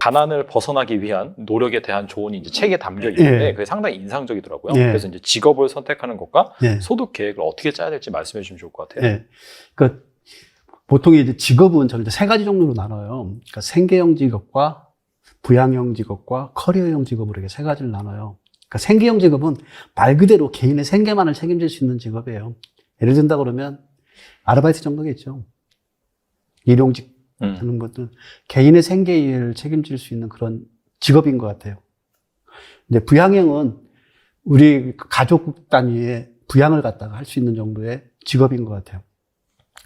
가난을 벗어나기 위한 노력에 대한 조언이 이제 책에 담겨 있는데 예. 그게 상당히 인상적이더라고요. 예. 그래서 이제 직업을 선택하는 것과 예. 소득 계획을 어떻게 짜야 될지 말씀해 주시면 좋을 것 같아요. 예. 그러니까 보통 이제 직업은 저는 이제 세 가지 종류로 나눠요. 그러니까 생계형 직업과 부양형 직업과 커리어형 직업으로 이렇게 세 가지를 나눠요. 그러니까 생계형 직업은 말 그대로 개인의 생계만을 책임질 수 있는 직업이에요. 예를 든다 그러면 아르바이트 정도겠죠. 일용직 하는 것들 개인의 생계를 책임질 수 있는 그런 직업인 것 같아요. 근데 부양형은 우리 가족 단위의 부양을 갖다가 할 수 있는 정도의 직업인 것 같아요.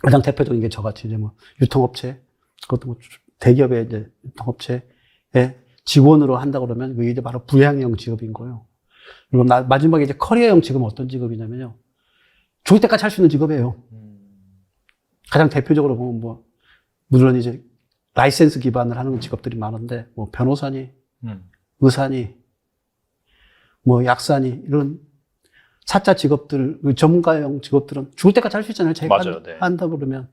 가장 대표적인 게 저같이 이제 뭐 유통업체, 그것도 뭐 대기업의 이제 유통업체에 직원으로 한다 그러면 그게 이제 바로 부양형 직업인 거예요. 그리고 마지막에 이제 커리어형 직업은 어떤 직업이냐면요. 죽을 때까지 할 수 있는 직업이에요. 가장 대표적으로 보면 뭐, 물론 이제 라이센스 기반을 하는 직업들이 많은데, 뭐 변호사니, 의사니, 뭐 약사니, 이런 사자 직업들, 전문가형 직업들은 죽을 때까지 할 수 있잖아요. 제가 맞아요. 네. 한다 그러면.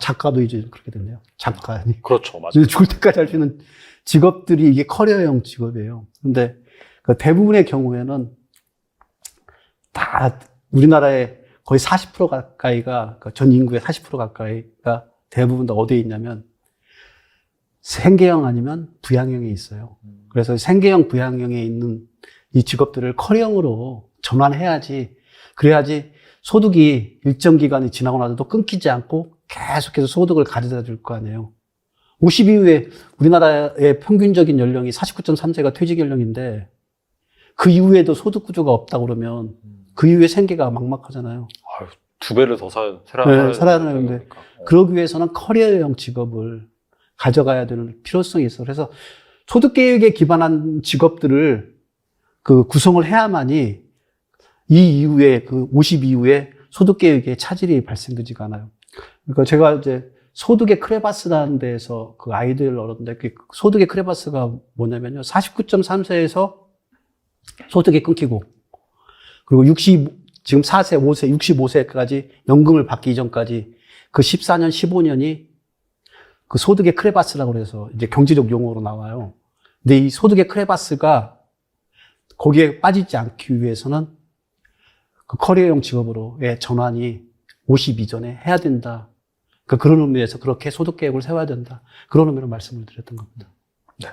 작가도 이제 그렇게 됐네요. 작가니. 그렇죠. 맞아요. 죽을 때까지 할 수 있는 직업들이 이게 커리어형 직업이에요. 근데 그 대부분의 경우에는 다 우리나라의 거의 40% 가까이가, 전 인구의 40% 가까이가 대부분 다 어디에 있냐면 생계형 아니면 부양형에 있어요. 그래서 생계형, 부양형에 있는 이 직업들을 커리어형으로 전환해야지, 그래야지 소득이 일정 기간이 지나고 나서도 끊기지 않고 계속해서 소득을 가져다 줄 거 아니에요. 50 이후에 우리나라의 평균적인 연령이 49.3세가 퇴직 연령인데 그 이후에도 소득 구조가 없다 그러면 그 이후에 생계가 막막하잖아요. 아유, 2배를 더 살아야 되는데 그러기 위해서는 커리어형 직업을 가져가야 되는 필요성이 있어. 그래서 소득 계획에 기반한 직업들을 그 구성을 해야만이 이 이후에 그 50 이후에 소득 계획에 차질이 발생되지가 않아요. 그러니까 제가 이제 소득의 크레바스라는 데에서 그 아이디어를 얻었는데 그 소득의 크레바스가 뭐냐면요. 49.3세에서 소득이 끊기고 그리고 지금 4세, 5세, 65세까지 연금을 받기 이전까지 그 14년, 15년이 그 소득의 크레바스라고 해서 이제 경제적 용어로 나와요. 근데 이 소득의 크레바스가 거기에 빠지지 않기 위해서는 그 커리어형 직업으로의 전환이 50 이전에 해야 된다. 그런 의미에서 그렇게 소득 계획을 세워야 된다. 그런 의미로 말씀을 드렸던 겁니다. 네.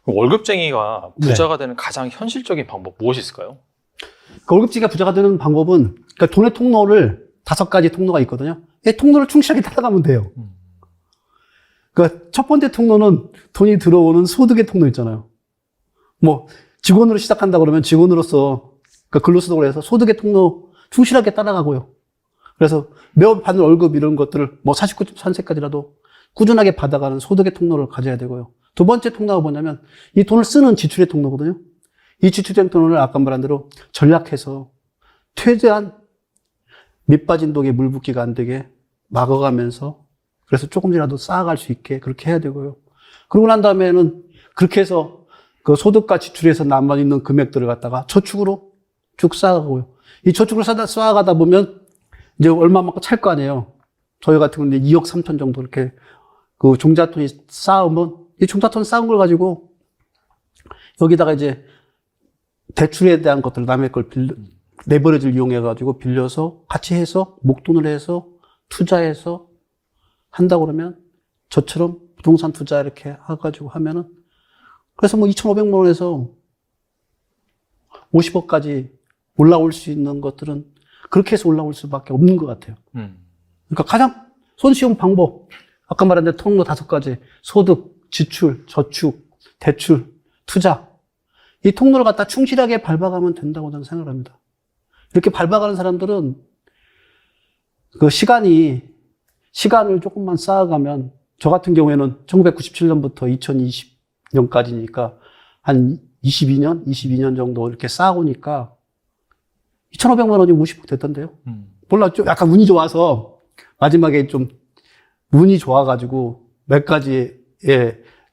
월급쟁이가 부자가 되는 가장 현실적인 방법 무엇이 있을까요? 월급쟁이가 부자가 되는 방법은 그러니까 돈의 통로를 5가지 통로가 있거든요. 이 통로를 충실하게 따라가면 돼요. 그러니까 첫 번째 통로는 돈이 들어오는 소득의 통로 있잖아요. 뭐 직원으로 시작한다 그러면 직원으로서 그러니까 근로소득을 해서 소득의 통로 충실하게 따라가고요. 그래서 매월 받는 월급 이런 것들을 뭐 49.3세까지라도 꾸준하게 받아가는 소득의 통로를 가져야 되고요. 두 번째 통로가 뭐냐면 이 돈을 쓰는 지출의 통로거든요. 이 지출의 통로를 아까 말한 대로 전략해서 최대한 밑빠진 독에 물 붓기가 안 되게 막아가면서 그래서 조금이라도 쌓아갈 수 있게 그렇게 해야 되고요. 그러고 난 다음에는 그렇게 해서 그 소득과 지출에서 남아있는 금액들을 갖다가 저축으로 쭉 쌓아가고요. 이 저축을 쌓아가다 보면 이제 얼마만큼 찰 거 아니에요. 저희 같은 경우는 2억 3천 정도 이렇게 그 종잣돈이 쌓으면 이 종잣돈 쌓은 걸 가지고 여기다가 이제 대출에 대한 것들 남의 걸 레버리지를 이용해가지고 빌려서 같이 해서 목돈을 해서 투자해서 한다 그러면 저처럼 부동산 투자 이렇게 해가지고 하면은 그래서 뭐 2,500만 원에서 50억까지 올라올 수 있는 것들은 그렇게 해서 올라올 수밖에 없는 것 같아요. 그러니까 가장 손쉬운 방법, 아까 말한 대로 통로 5가지, 소득, 지출, 저축, 대출, 투자. 이 통로를 갖다 충실하게 밟아가면 된다고 저는 생각을 합니다. 이렇게 밟아가는 사람들은 그 시간을 조금만 쌓아가면 저 같은 경우에는 1997년부터 2020년까지니까 한 22년 정도 이렇게 쌓아오니까 2,500만 원이 50억 됐던데요. 몰라, 좀 약간 운이 좋아서 마지막에 좀 운이 좋아가지고 몇 가지의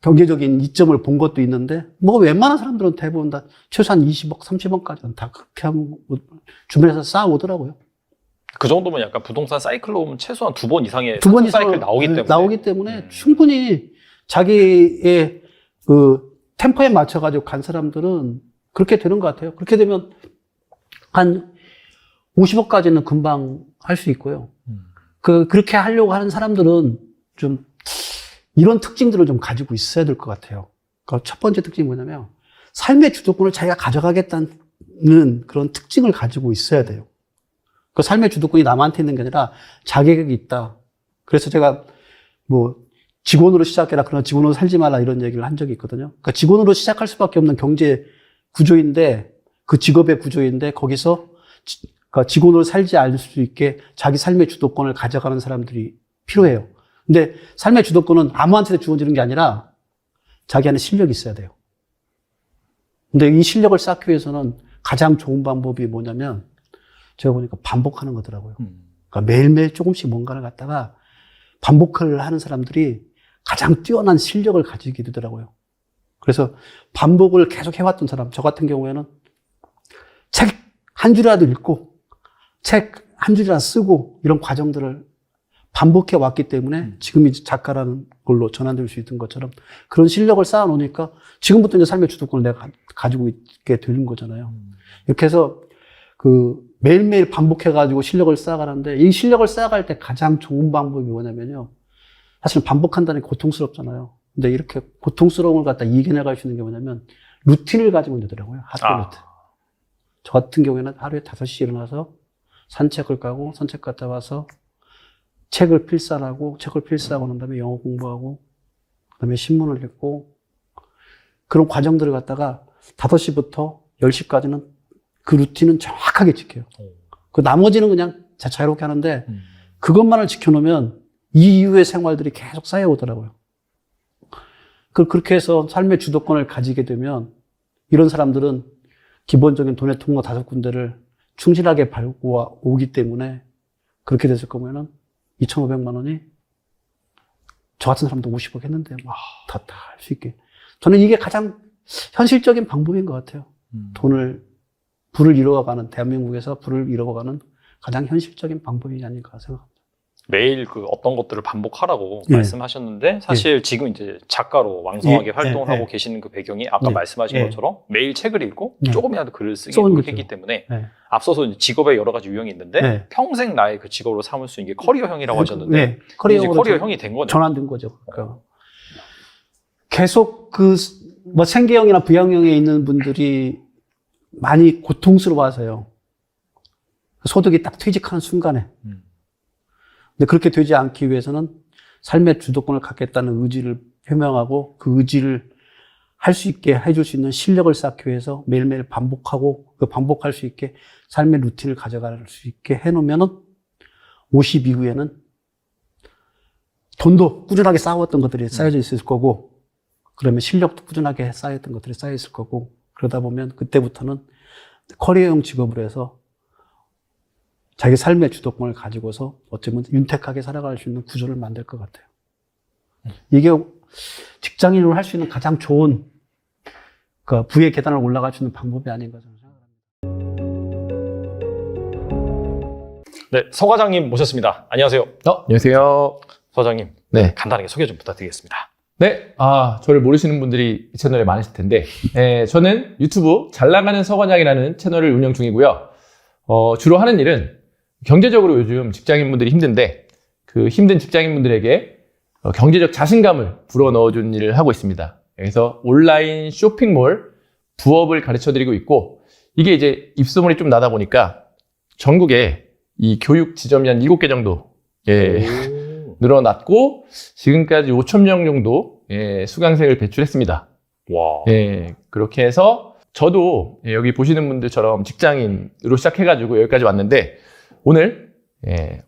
경제적인 이점을 본 것도 있는데 뭐 웬만한 사람들은 대부분 다 최소한 20억, 30억까지는 다 그렇게 하면 주변에서 쌓아오더라고요. 그 정도면 약간 부동산 사이클로 보면 최소한 2번 이상의 두 번 이상 사이클 나오기 때문에 충분히 자기의 그 템포에 맞춰가지고 간 사람들은 그렇게 되는 것 같아요. 그렇게 되면 한 50억까지는 금방 할 수 있고요. 그렇게 하려고 하는 사람들은 좀 이런 특징들을 좀 가지고 있어야 될 것 같아요. 그러니까 첫 번째 특징이 뭐냐면 삶의 주도권을 자기가 가져가겠다는 그런 특징을 가지고 있어야 돼요. 그 삶의 주도권이 남한테 있는 게 아니라 자격이 있다. 그래서 제가 뭐 직원으로 시작해라, 그러나 직원으로 살지 말라 이런 얘기를 한 적이 있거든요. 그러니까 직원으로 시작할 수밖에 없는 경제 구조인데 그 직업의 구조인데 거기서 그러니까 직원으로 살지 않을 수 있게 자기 삶의 주도권을 가져가는 사람들이 필요해요. 근데 삶의 주도권은 아무한테나 주어지는 게 아니라 자기 안에 실력이 있어야 돼요. 근데 이 실력을 쌓기 위해서는 가장 좋은 방법이 뭐냐면 제가 보니까 반복하는 거더라고요. 그러니까 매일매일 조금씩 뭔가를 갖다가 반복을 하는 사람들이 가장 뛰어난 실력을 가지게 되더라고요. 그래서 반복을 계속 해왔던 사람, 저 같은 경우에는 책 한 줄이라도 읽고 책 한 줄이라도 쓰고 이런 과정들을 반복해 왔기 때문에 지금 이제 작가라는 걸로 전환될 수 있던 것처럼 그런 실력을 쌓아 놓으니까 지금부터 이제 삶의 주도권을 내가 가지고 있게 되는 거잖아요. 이렇게 해서 그 매일매일 반복해 가지고 실력을 쌓아가는데 이 실력을 쌓아갈 때 가장 좋은 방법이 뭐냐면요. 사실 반복한다는 게 고통스럽잖아요. 근데 이렇게 고통스러움을 갖다 이겨내갈 수 있는 게 뭐냐면 루틴을 가지고 되더라고요. 하루의 루틴. 저 같은 경우에는 하루에 5시에 일어나서 산책을 가고 산책 갔다 와서 책을 필사하고 책을 필사하고 난 다음에 영어 공부하고 그다음에 신문을 읽고 그런 과정들을 갖다가 5시부터 10시까지는 그 루틴은 정확하게 지켜요. 그 나머지는 그냥 자유롭게 하는데 그것만을 지켜놓으면 이 이후의 생활들이 계속 쌓여오더라고요. 그렇게 해서 삶의 주도권을 가지게 되면 이런 사람들은 기본적인 돈의 통로 5군데를 충실하게 밟고 오기 때문에 그렇게 됐을 거면은 2,500만 원이 저 같은 사람도 50억 했는데 막 다 할 수 있게. 저는 이게 가장 현실적인 방법인 것 같아요. 부를 이루어가는, 대한민국에서 부를 이루어가는 가장 현실적인 방법이 아닐까 생각합니다. 매일 그 어떤 것들을 반복하라고 말씀하셨는데 사실 지금 이제 작가로 왕성하게 활동을 하고 계시는 그 배경이 아까 말씀하신 것처럼 매일 책을 읽고 조금이라도 글을 쓰기 했기 때문에 앞서서 이제 직업의 여러 가지 유형이 있는데 평생 나의 그 직업으로 삼을 수 있는 게 커리어형이라고 하셨는데 커리어형이 된 거죠. 전환된 거죠. 그러니까 계속 그 뭐 생계형이나 부양형에 있는 분들이 많이 고통스러워하세요. 소득이 딱 퇴직하는 순간에. 근데 그렇게 되지 않기 위해서는 삶의 주도권을 갖겠다는 의지를 표명하고 그 의지를 할 수 있게 해줄 수 있는 실력을 쌓기 위해서 매일매일 반복하고 그 반복할 수 있게 삶의 루틴을 가져갈 수 있게 해놓으면은 50 이후에는 돈도 꾸준하게 쌓아왔던 것들이 쌓여져 있을 거고 그러면 실력도 꾸준하게 쌓였던 것들이 쌓여 있을 거고 그러다 보면 그때부터는 커리어형 직업으로 해서 자기 삶의 주도권을 가지고서 어쩌면 윤택하게 살아갈 수 있는 구조를 만들 것 같아요. 이게 직장인으로 할 수 있는 가장 좋은 그 부의 계단을 올라갈 수 있는 방법이 아닌가 저는 생각합니다. 네, 서 과장님 모셨습니다. 안녕하세요. 안녕하세요. 서 과장님, 네. 간단하게 소개 좀 부탁드리겠습니다. 네, 저를 모르시는 분들이 이 채널에 많으실 텐데, 저는 유튜브 잘 나가는 서과장이라는 채널을 운영 중이고요. 주로 하는 일은 경제적으로 요즘 직장인분들이 힘든데, 그 힘든 직장인분들에게 경제적 자신감을 불어넣어주는 일을 하고 있습니다. 그래서 온라인 쇼핑몰 부업을 가르쳐 드리고 있고, 이게 이제 입소문이 좀 나다 보니까 전국에 이 교육 지점이 한 7개 정도, 늘어났고, 지금까지 5,000명 정도, 수강생을 배출했습니다. 와. 그렇게 해서 저도 여기 보시는 분들처럼 직장인으로 시작해가지고 여기까지 왔는데, 오늘,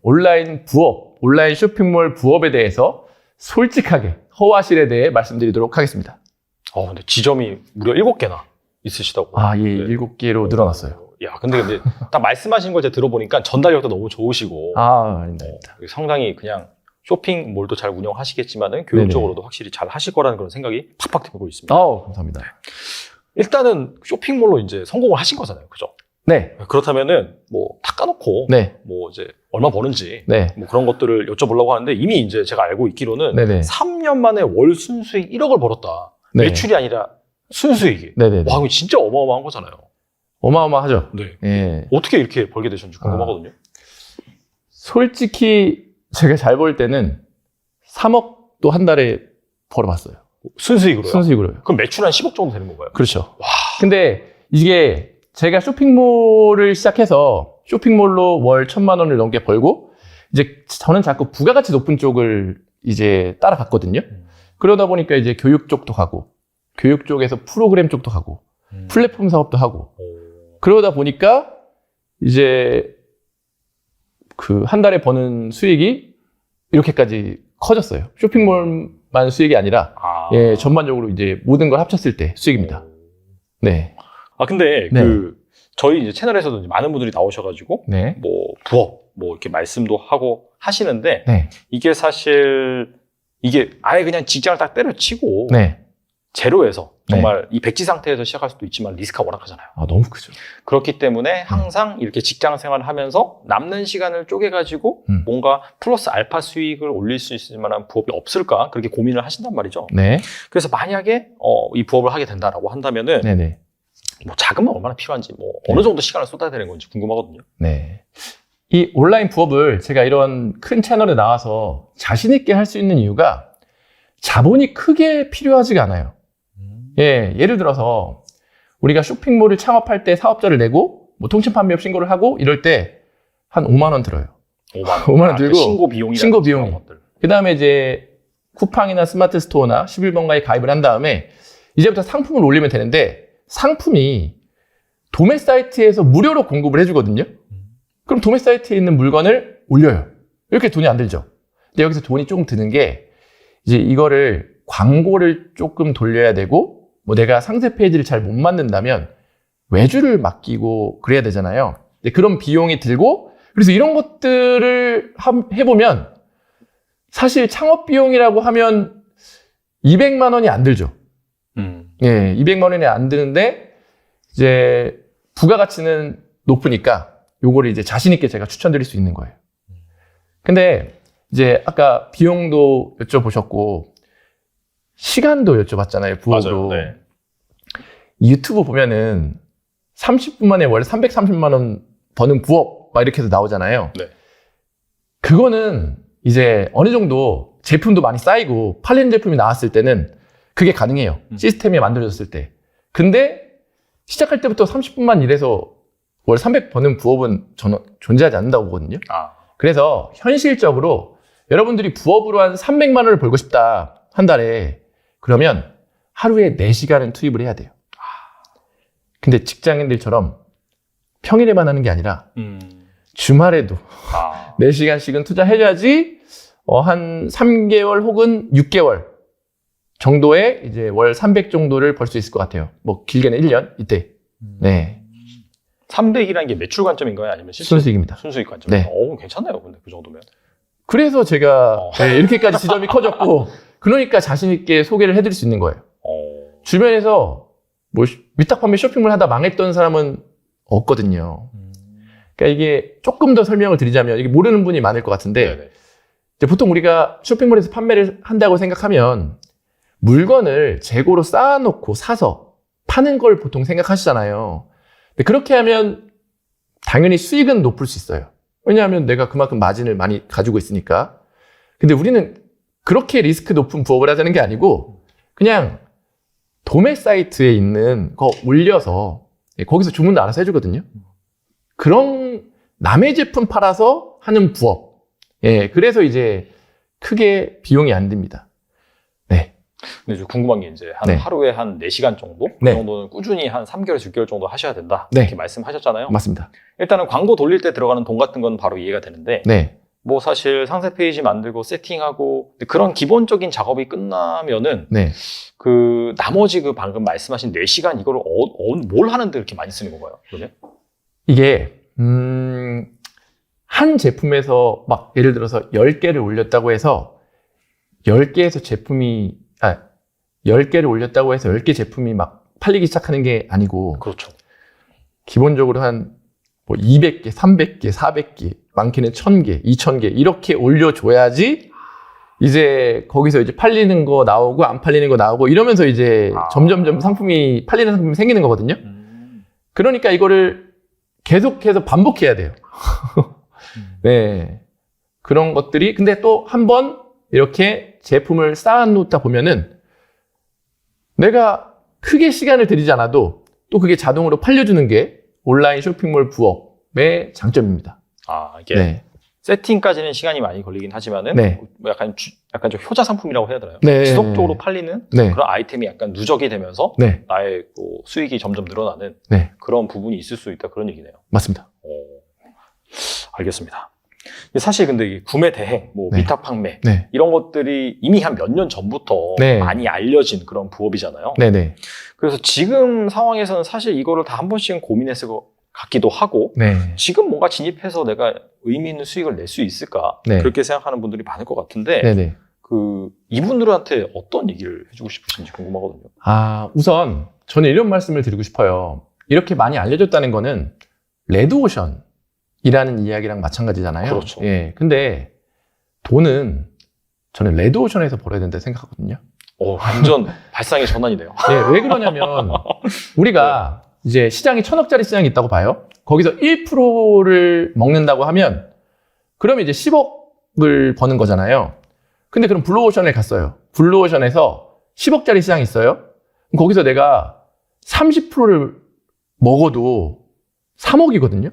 온라인 부업, 온라인 쇼핑몰 부업에 대해서 솔직하게 허와실에 대해 말씀드리도록 하겠습니다. 근데 지점이 무려 7개나 있으시다고. 7개로 늘어났어요. 야, 근데 딱 말씀하신 걸 제가 들어보니까 전달력도 너무 좋으시고. 아닙니다. 상당히 그냥 쇼핑몰도 잘 운영하시겠지만은 교육적으로도 확실히 잘 하실 거라는 그런 생각이 팍팍 들고 있습니다. 감사합니다. 일단은 쇼핑몰로 이제 성공을 하신 거잖아요. 그죠? 네. 그렇다면은 뭐 다 까놓고 뭐 이제 얼마 버는지 뭐 그런 것들을 여쭤보려고 하는데 이미 이제 제가 알고 있기로는 3년 만에 월 순수익 1억을 벌었다. 네. 매출이 아니라 순수익이. 네네. 와, 이거 진짜 어마어마한 거잖아요. 어마어마하죠. 네. 예. 어떻게 이렇게 벌게 되셨는지 궁금하거든요. 솔직히 제가 잘 벌 때는 3억도 한 달에 벌어봤어요. 순수익으로요? 순수익으로요. 그럼 매출 한 10억 정도 되는 건가요? 그렇죠. 근데 이게 제가 쇼핑몰을 시작해서 쇼핑몰로 월 1,000만 원을 넘게 벌고 이제 저는 자꾸 부가가치 높은 쪽을 이제 따라갔거든요. 그러다 보니까 이제 교육 쪽도 가고 교육 쪽에서 프로그램 쪽도 가고 플랫폼 사업도 하고 그러다 보니까 이제 그 한 달에 버는 수익이 이렇게까지 커졌어요. 쇼핑몰만 수익이 아니라 예, 전반적으로 이제 모든 걸 합쳤을 때 수익입니다. 네. 아, 근데 네. 저희 이제 채널에서도 이제 많은 분들이 나오셔가지고 네. 뭐 부업 뭐 이렇게 말씀도 하고 하시는데 네. 이게 사실 이게 아예 그냥 직장을 딱 때려치고 네. 제로에서 정말 이 백지 상태에서 시작할 수도 있지만 리스크가 워낙 크잖아요. 아, 너무 크죠. 그렇기 때문에 항상 이렇게 직장 생활을 하면서 남는 시간을 쪼개가지고 뭔가 플러스 알파 수익을 올릴 수 있을 만한 부업이 없을까 그렇게 고민을 하신단 말이죠. 네. 그래서 만약에 이 부업을 하게 된다라고 한다면은 네네. 뭐 자금은 얼마나 필요한지 뭐 어느 정도 시간을 쏟아야 되는 건지 궁금하거든요. 네. 이 온라인 부업을 제가 이런 큰 채널에 나와서 자신 있게 할 수 있는 이유가 자본이 크게 필요하지가 않아요. 예, 예를 들어서 우리가 쇼핑몰을 창업할 때 사업자를 내고 뭐 통신 판매업 신고를 하고 이럴 때 한 5만 원 들어요. 5만 원 들고 신고 비용이 신고 비용이. 그다음에 이제 쿠팡이나 스마트 스토어나 11번가에 가입을 한 다음에 이제부터 상품을 올리면 되는데 상품이 도매 사이트에서 무료로 공급을 해주거든요. 그럼 도매 사이트에 있는 물건을 올려요. 이렇게 돈이 안 들죠. 근데 여기서 돈이 조금 드는 게 이제 이거를 광고를 조금 돌려야 되고 뭐 내가 상세 페이지를 잘 못 만든다면 외주를 맡기고 그래야 되잖아요. 근데 그런 비용이 들고 그래서 이런 것들을 해보면 사실 창업 비용이라고 하면 200만 원이 안 들죠. 예, 200만 원이 안 드는데 이제 부가가치는 높으니까 요거를 이제 자신 있게 제가 추천드릴 수 있는 거예요. 근데 이제 아까 비용도 여쭤보셨고 시간도 여쭤봤잖아요. 부업으로. 맞아요. 네. 유튜브 보면은 30분 만에 월 330만 원 버는 부업 막 이렇게 해서 나오잖아요. 네. 그거는 이제 어느 정도 제품도 많이 쌓이고 팔리는 제품이 나왔을 때는 그게 가능해요. 시스템이 만들어졌을 때. 근데 시작할 때부터 30분만 일해서 월 300 버는 부업은 저는 존재하지 않는다고 보거든요. 그래서 현실적으로 여러분들이 부업으로 한 300만 원을 벌고 싶다. 한 달에. 그러면 하루에 4시간은 투입을 해야 돼요. 근데 직장인들처럼 평일에만 하는 게 아니라 주말에도 4시간씩은 투자해줘야지 한 3개월 혹은 6개월 정도의 이제 월 300 정도를 벌 수 있을 것 같아요. 뭐 길게는 1년 이때. 네. 300이라는 게 매출 관점인가요? 아니면 순수익입니다. 순수익 관점. 네. 괜찮나요? 근데 그 정도면. 그래서 제가 네, 이렇게까지 지점이 커졌고 그러니까 자신 있게 소개를 해드릴 수 있는 거예요. 주변에서 뭐 위탁 판매 쇼핑몰 하다 망했던 사람은 없거든요. 그러니까 이게 조금 더 설명을 드리자면 이게 모르는 분이 많을 것 같은데 이제 보통 우리가 쇼핑몰에서 판매를 한다고 생각하면 물건을 재고로 쌓아놓고 사서 파는 걸 보통 생각하시잖아요. 근데 그렇게 하면 당연히 수익은 높을 수 있어요. 왜냐하면 내가 그만큼 마진을 많이 가지고 있으니까. 근데 우리는 그렇게 리스크 높은 부업을 하자는 게 아니고 그냥 도매 사이트에 있는 거 올려서 거기서 주문도 알아서 해주거든요. 그런 남의 제품 팔아서 하는 부업. 예, 그래서 이제 크게 비용이 안 듭니다. 네. 근데 궁금한 게 이제 하루에 한 4시간 정도? 그 정도는 꾸준히 한 3개월에서 6개월 정도 하셔야 된다. 이렇게 말씀하셨잖아요. 맞습니다. 일단은 광고 돌릴 때 들어가는 돈 같은 건 바로 이해가 되는데 뭐 사실 상세 페이지 만들고 세팅하고 그런 기본적인 작업이 끝나면은 그 나머지 그 방금 말씀하신 4시간 이거를 뭘 하는데 이렇게 많이 쓰는 건가요? 그러면? 이게 한 제품에서 막 예를 들어서 10개를 올렸다고 해서 10개에서 제품이 10개를 올렸다고 해서 10개 제품이 막 팔리기 시작하는 게 아니고 그렇죠. 기본적으로 한 뭐 200개, 300개, 400개, 많게는 1000개, 2000개 이렇게 올려줘야지 이제 거기서 이제 팔리는 거 나오고 안 팔리는 거 나오고 이러면서 이제 점점점 상품이 팔리는 상품이 생기는 거거든요. 그러니까 이거를 계속해서 반복해야 돼요. 네. 그런 것들이 근데 또 한 번 이렇게 제품을 쌓아놓다 보면은 내가 크게 시간을 들이지 않아도 또 그게 자동으로 팔려주는 게 온라인 쇼핑몰 부업의 장점입니다. 이게 네. 세팅까지는 시간이 많이 걸리긴 하지만은 네. 뭐 약간 좀 효자 상품이라고 해야 되나요? 네. 지속적으로 팔리는 네. 그런 아이템이 약간 누적이 되면서 네. 나의 뭐 수익이 점점 늘어나는 네. 그런 부분이 있을 수 있다 그런 얘기네요. 맞습니다. 알겠습니다. 사실 근데 이 구매 대행, 뭐 네. 위탁 판매 네. 이런 것들이 이미 한 몇 년 전부터 네. 많이 알려진 그런 부업이잖아요. 네네. 그래서 지금 상황에서는 사실 이거를 다 한 번씩은 고민했을 것 같기도 하고 네. 지금 뭔가 진입해서 내가 의미 있는 수익을 낼 수 있을까 네. 그렇게 생각하는 분들이 많을 것 같은데 네네. 이분들한테 어떤 얘기를 해주고 싶으신지 궁금하거든요. 우선 저는 이런 말씀을 드리고 싶어요. 이렇게 많이 알려졌다는 거는 레드오션이라는 이야기랑 마찬가지잖아요. 그렇죠. 예. 근데 돈은 저는 레드오션에서 벌어야 된다 생각하거든요. 완전 발상의 전환이네요. 예, 왜 그러냐면 우리가 이제 시장이 1000억짜리 시장이 있다고 봐요. 거기서 1%를 먹는다고 하면 그러면 이제 10억을 버는 거잖아요. 근데 그럼 블루오션에 갔어요. 블루오션에서 10억짜리 시장이 있어요. 그럼 거기서 내가 30%를 먹어도 3억이거든요.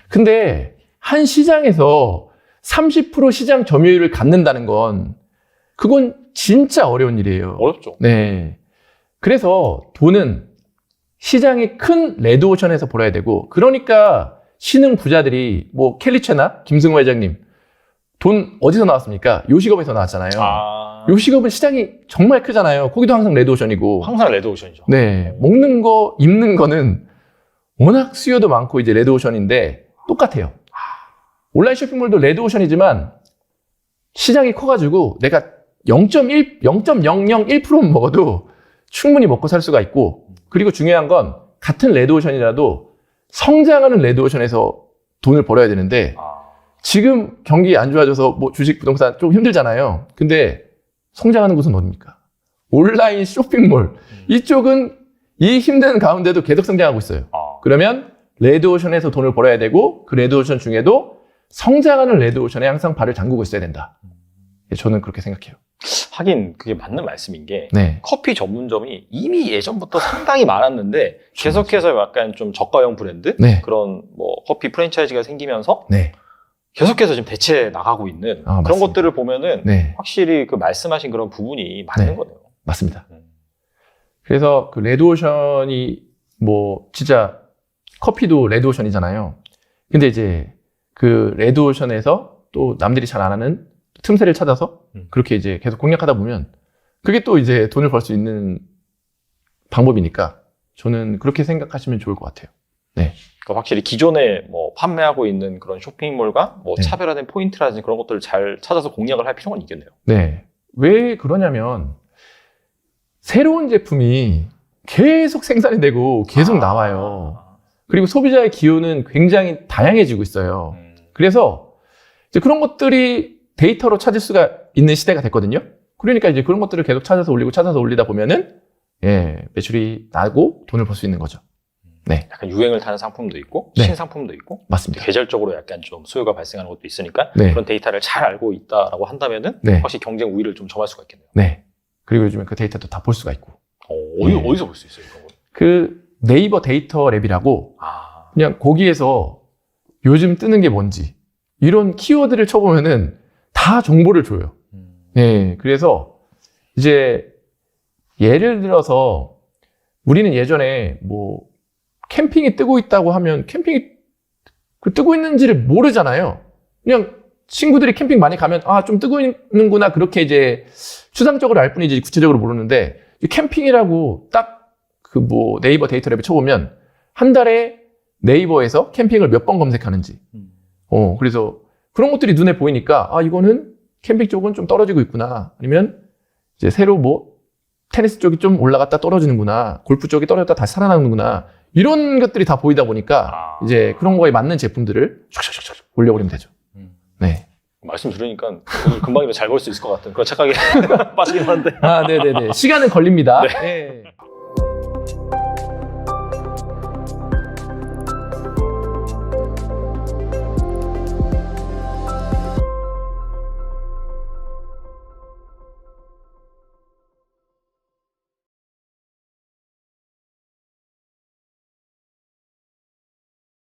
근데 한 시장에서 30% 시장 점유율을 갖는다는 건 그건 진짜 어려운 일이에요. 어렵죠. 네. 그래서 돈은 시장이 큰 레드오션에서 벌어야 되고, 그러니까 신흥 부자들이 뭐 켈리체나 김승호 회장님 돈 어디서 나왔습니까? 요식업에서 나왔잖아요. 요식업은 시장이 정말 크잖아요. 거기도 항상 레드오션이고. 항상 레드오션이죠. 네. 먹는 거, 입는 거는 워낙 수요도 많고 이제 레드오션인데 똑같아요. 온라인 쇼핑몰도 레드오션이지만 시장이 커가지고 내가 0.001%만 먹어도 충분히 먹고 살 수가 있고, 그리고 중요한 건 같은 레드오션이라도 성장하는 레드오션에서 돈을 벌어야 되는데 지금 경기 안 좋아져서 뭐 주식 부동산 좀 힘들잖아요. 근데 성장하는 곳은 어딥니까? 온라인 쇼핑몰. 이쪽은 이 힘든 가운데도 계속 성장하고 있어요. 그러면 레드오션에서 돈을 벌어야 되고 그 레드오션 중에도 성장하는 레드오션에 항상 발을 잠그고 있어야 된다. 저는 그렇게 생각해요. 하긴 그게 맞는 말씀인 게 네. 커피 전문점이 이미 예전부터 상당히 많았는데 계속해서 약간 좀 저가형 브랜드 네. 그런 뭐 커피 프랜차이즈가 생기면서 네. 계속해서 지금 대체 나가고 있는 그런 맞습니다. 것들을 보면은 네. 확실히 그 말씀하신 그런 부분이 맞는 네. 거네요. 맞습니다. 그래서 그 레드오션이 뭐 진짜 커피도 레드오션이잖아요. 근데 이제 그 레드오션에서 또 남들이 잘 안 하는 틈새를 찾아서 그렇게 이제 계속 공략하다 보면 그게 또 이제 돈을 벌 수 있는 방법이니까 저는 그렇게 생각하시면 좋을 것 같아요. 네. 그러니까 확실히 기존에 뭐 판매하고 있는 그런 쇼핑몰과 뭐 네. 차별화된 포인트라든지 그런 것들을 잘 찾아서 공략을 할 필요가 있겠네요. 네. 왜 그러냐면 새로운 제품이 계속 생산이 되고 계속 나와요. 그리고 소비자의 기호는 굉장히 다양해지고 있어요. 그래서 이제 그런 것들이 데이터로 찾을 수가 있는 시대가 됐거든요. 그러니까 이제 그런 것들을 계속 찾아서 올리다 보면은 매출이 나고 돈을 벌 수 있는 거죠. 네. 약간 유행을 타는 상품도 있고 네. 신상품도 있고 맞습니다. 계절적으로 약간 좀 수요가 발생하는 것도 있으니까 네. 그런 데이터를 잘 알고 있다라고 한다면은 네. 확실히 경쟁 우위를 좀 점할 수가 있겠네요. 네. 그리고 요즘에 그 데이터도 다 볼 수가 있고. 네. 어디서 볼 수 있어요, 그런 거? 그 네이버 데이터 랩이라고 그냥 거기에서 요즘 뜨는 게 뭔지 이런 키워드를 쳐보면은 다 정보를 줘요. 네. 그래서 이제 예를 들어서 우리는 예전에 뭐 캠핑이 뜨고 있다고 하면 캠핑이 뜨고 있는지를 모르잖아요. 그냥 친구들이 캠핑 많이 가면 좀 뜨고 있는구나 그렇게 이제 추상적으로 알 뿐이지 구체적으로 모르는데 캠핑이라고 딱 그 뭐 네이버 데이터 랩에 쳐보면 한 달에 네이버에서 캠핑을 몇 번 검색하는지 그래서 그런 것들이 눈에 보이니까 이거는 캠핑 쪽은 좀 떨어지고 있구나, 아니면 이제 새로 뭐 테니스 쪽이 좀 올라갔다 떨어지는구나, 골프 쪽이 떨어졌다 다시 살아나는구나, 이런 것들이 다 보이다 보니까 이제 그런 거에 맞는 제품들을 촥촥촥 올려버리면 되죠. 네. 말씀 들으니까 오늘 금방이라도 잘 벌 수 있을 것 같은 그런 착각에 빠지긴 하는데. 네네네. 시간은 걸립니다. 네.